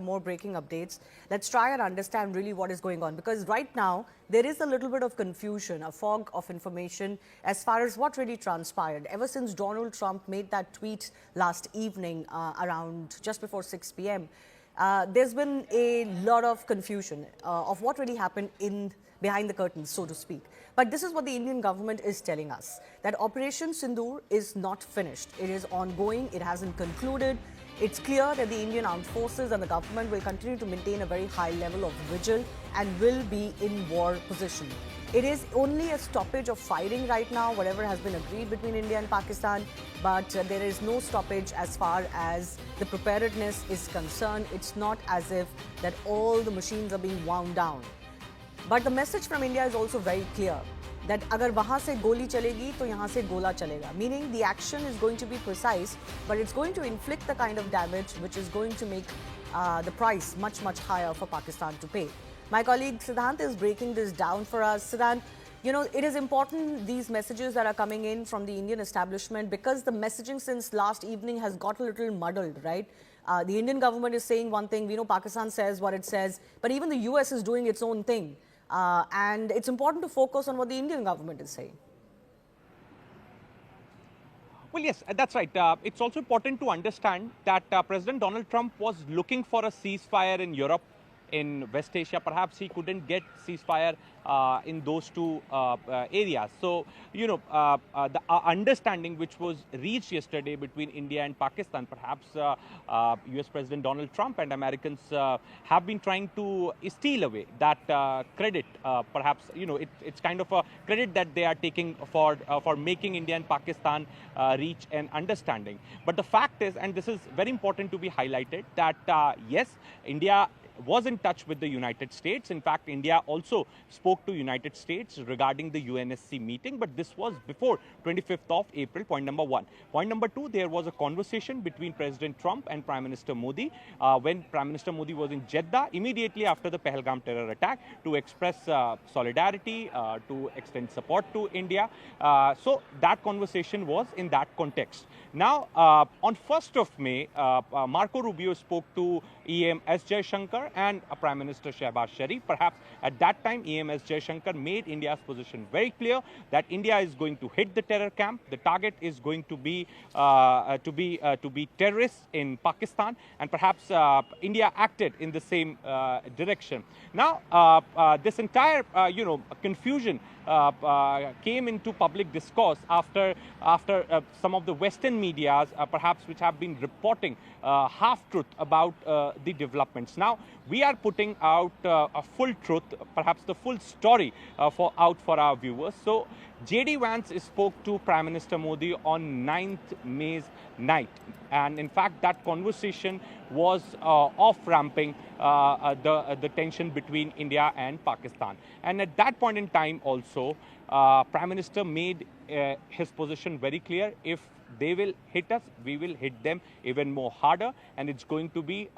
More breaking updates. Let's try and understand really what is going on, because right now there is a little bit of confusion, a fog of information as far as what really transpired ever since Donald Trump made that tweet last evening around just before 6 p.m. There's been a lot of confusion of what really happened in behind the curtains, so to speak. But this is what the Indian government is telling us, that Operation Sindoor is not finished. It is ongoing. It hasn't concluded. It's clear that the Indian Armed Forces and the government will continue to maintain a very high level of vigil and will be in war position. It is only a stoppage of firing right now, whatever has been agreed between India and Pakistan, but there is no stoppage as far as the preparedness is concerned. It's not as if that all the machines are being wound down. But the message from India is also very clear, that अगर वहाँ से गोली चलेगी तो यहाँ से गोला चलेगा. Meaning the action is going to be precise, but it's going to inflict the kind of damage which is going to make the price much higher for Pakistan to pay. My colleague Siddhant is breaking this down for us. Siddhant, you know, it is important, these messages that are coming in from the Indian establishment, because the messaging since last evening has got a little muddled, right? The Indian government is saying one thing, we know Pakistan says what it says, but even the US is doing its own thing. And it's important to focus on what the Indian government is saying. Well, yes, that's right. It's also important to understand that President Donald Trump was looking for a ceasefire in Europe, in West Asia. Perhaps he couldn't get ceasefire in those two areas. So, you know, the understanding which was reached yesterday between India and Pakistan, perhaps US President Donald Trump and Americans have been trying to steal away that credit. Perhaps, you know, it's kind of a credit that they are taking for making India and Pakistan reach an understanding. But the fact is, and this is very important to be highlighted, that yes, India was in touch with the United States. In fact, India also spoke to United States regarding the UNSC meeting, but this was before 25th of April, point number one. Point number two, there was a conversation between President Trump and Prime Minister Modi when Prime Minister Modi was in Jeddah immediately after the Pahalgam terror attack to express solidarity, to extend support to India. So that conversation was in that context. Now, on 1st of May, Marco Rubio spoke to EM S. Jaishankar and Prime Minister Shehbaz Sharif. Perhaps at that time, EM S. Jaishankar made India's position very clear that India is going to hit the terror camp. The target is going to be terrorists in Pakistan, and perhaps India acted in the same direction. Now, this entire confusion came into public discourse after some of the Western medias, perhaps which have been reporting half-truth about the developments. Now, we are putting out a full truth, perhaps the full story out for our viewers. So, J.D. Vance spoke to Prime Minister Modi on 9th May's night. And in fact, that conversation was off-ramping the tension between India and Pakistan. And at that point in time also, Prime Minister made his position very clear. If they will hit us, we will hit them even more harder, and it's going to be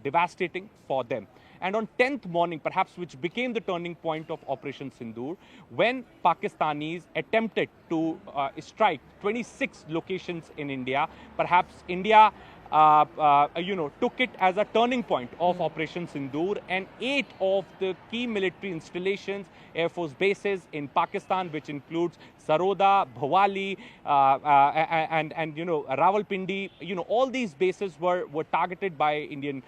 devastating for them. And on 10th morning, perhaps, which became the turning point of Operation Sindoor, when Pakistanis attempted to strike 26 locations in India, perhaps India took it as a turning point of Operation Sindoor, and 8 of the key military installations, Air Force bases in Pakistan, which includes Saroda, Bhawali, and Rawalpindi, all these bases were targeted by Indian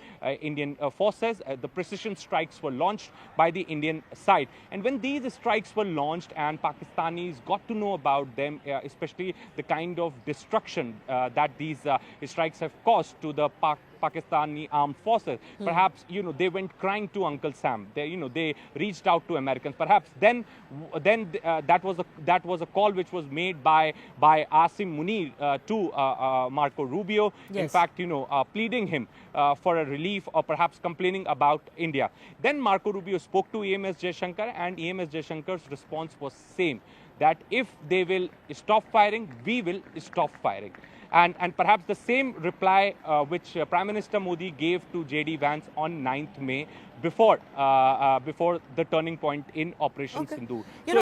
forces. The precision strikes were launched by the Indian side. And when these strikes were launched and Pakistanis got to know about them, especially the kind of destruction that these strikes have caused to the Pakistani armed forces, perhaps they went crying to Uncle Sam. They reached out to Americans. Perhaps then that was a call which was made by Asim Munir to Marco Rubio. Yes. In fact, pleading him for a relief, or perhaps complaining about India. Then Marco Rubio spoke to EM S. Jaishankar, and EM S. Jaishankar's response was same, that if they will stop firing, we will stop firing. And perhaps the same reply which Prime Minister Modi gave to J.D. Vance on 9th May before the turning point in Operation Sindoor.